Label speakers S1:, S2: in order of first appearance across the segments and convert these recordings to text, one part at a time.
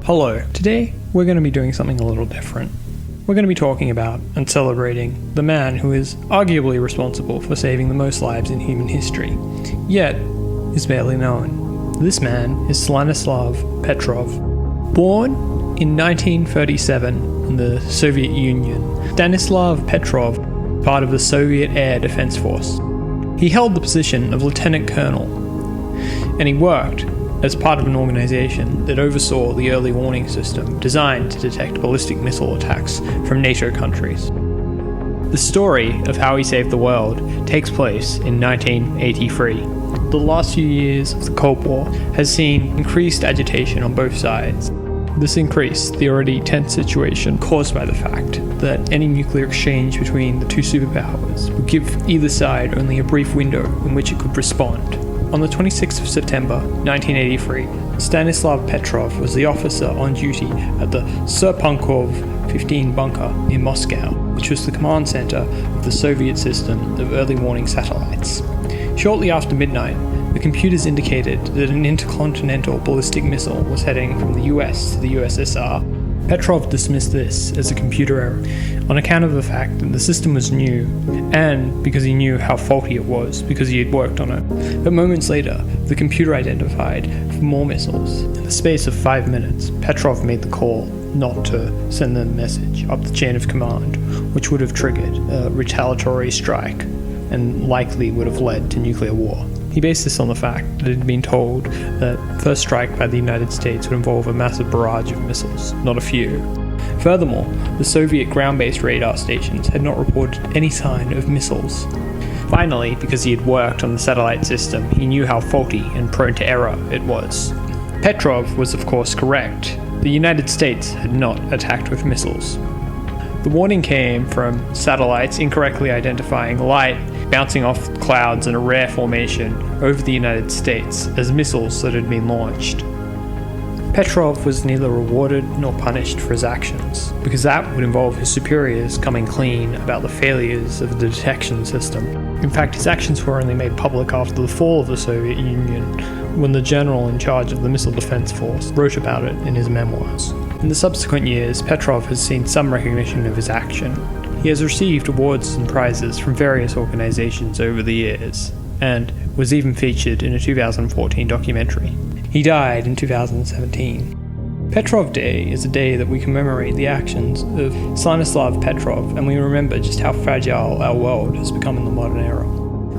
S1: Hello, today we're going to be doing something a little different. We're going to be talking about and celebrating the man who is arguably responsible for saving the most lives in human history, yet is barely known. This man is Stanislav Petrov. Born in 1937 in the Soviet Union, Stanislav Petrov was part of the Soviet Air Defense Force. He held the position of lieutenant colonel, and he worked as part of an organization that oversaw the early warning system designed to detect ballistic missile attacks from NATO countries. The story of how he saved the world takes place in 1983. The last few years of the Cold War has seen increased agitation on both sides. This increased the already tense situation caused by the fact that any nuclear exchange between the two superpowers would give either side only a brief window in which it could respond. On the 26th of September 1983, Stanislav Petrov was the officer on duty at the Serpunkov 15 bunker near Moscow, which was the command center of the Soviet system of early warning satellites. Shortly after midnight, the computers indicated that an intercontinental ballistic missile was heading from the US to the USSR. Petrov dismissed this as a computer error on account of the fact that the system was new and because he knew how faulty it was because he had worked on it. But moments later, the computer identified more missiles. In the space of 5 minutes, Petrov made the call not to send the message up the chain of command, which would have triggered a retaliatory strike and likely would have led to nuclear war. He based this on the fact that it had been told that the first strike by the United States would involve a massive barrage of missiles, not a few. Furthermore, the Soviet ground-based radar stations had not reported any sign of missiles. Finally, because he had worked on the satellite system, he knew how faulty and prone to error it was. Petrov was of course correct. The United States had not attacked with missiles. The warning came from satellites incorrectly identifying light bouncing off clouds in a rare formation over the United States as missiles that had been launched. Petrov was neither rewarded nor punished for his actions, because that would involve his superiors coming clean about the failures of the detection system. In fact, his actions were only made public after the fall of the Soviet Union, when the general in charge of the Missile Defense Force wrote about it in his memoirs. In the subsequent years, Petrov has seen some recognition of his action. He has received awards and prizes from various organizations over the years, and was even featured in a 2014 documentary. He died in 2017. Petrov Day is a day that we commemorate the actions of Stanislav Petrov, and we remember just how fragile our world has become in the modern era.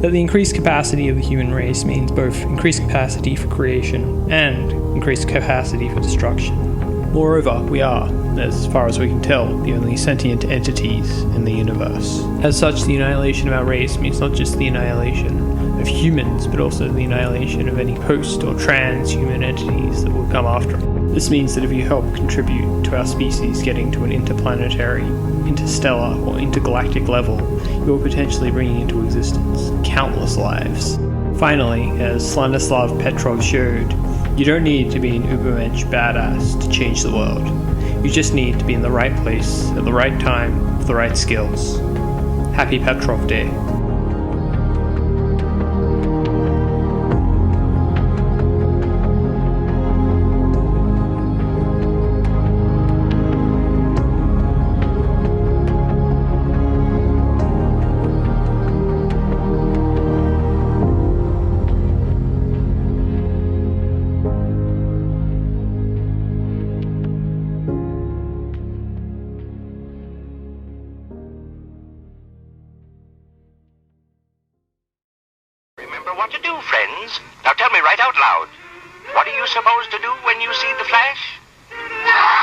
S1: That the increased capacity of the human race means both increased capacity for creation and increased capacity for destruction. Moreover, we are, as far as we can tell, the only sentient entities in the universe. As such, the annihilation of our race means not just the annihilation of humans, but also the annihilation of any post or transhuman entities that will come after. This means that if you help contribute to our species getting to an interplanetary, interstellar, or intergalactic level, you are potentially bringing into existence countless lives. Finally, as Stanislav Petrov showed, you don't need to be an ubermensch badass to change the world. You just need to be in the right place at the right time with the right skills. Happy Petrov Day.
S2: What to do, friends? Now tell me right out loud. What are you supposed to do when you see the flash?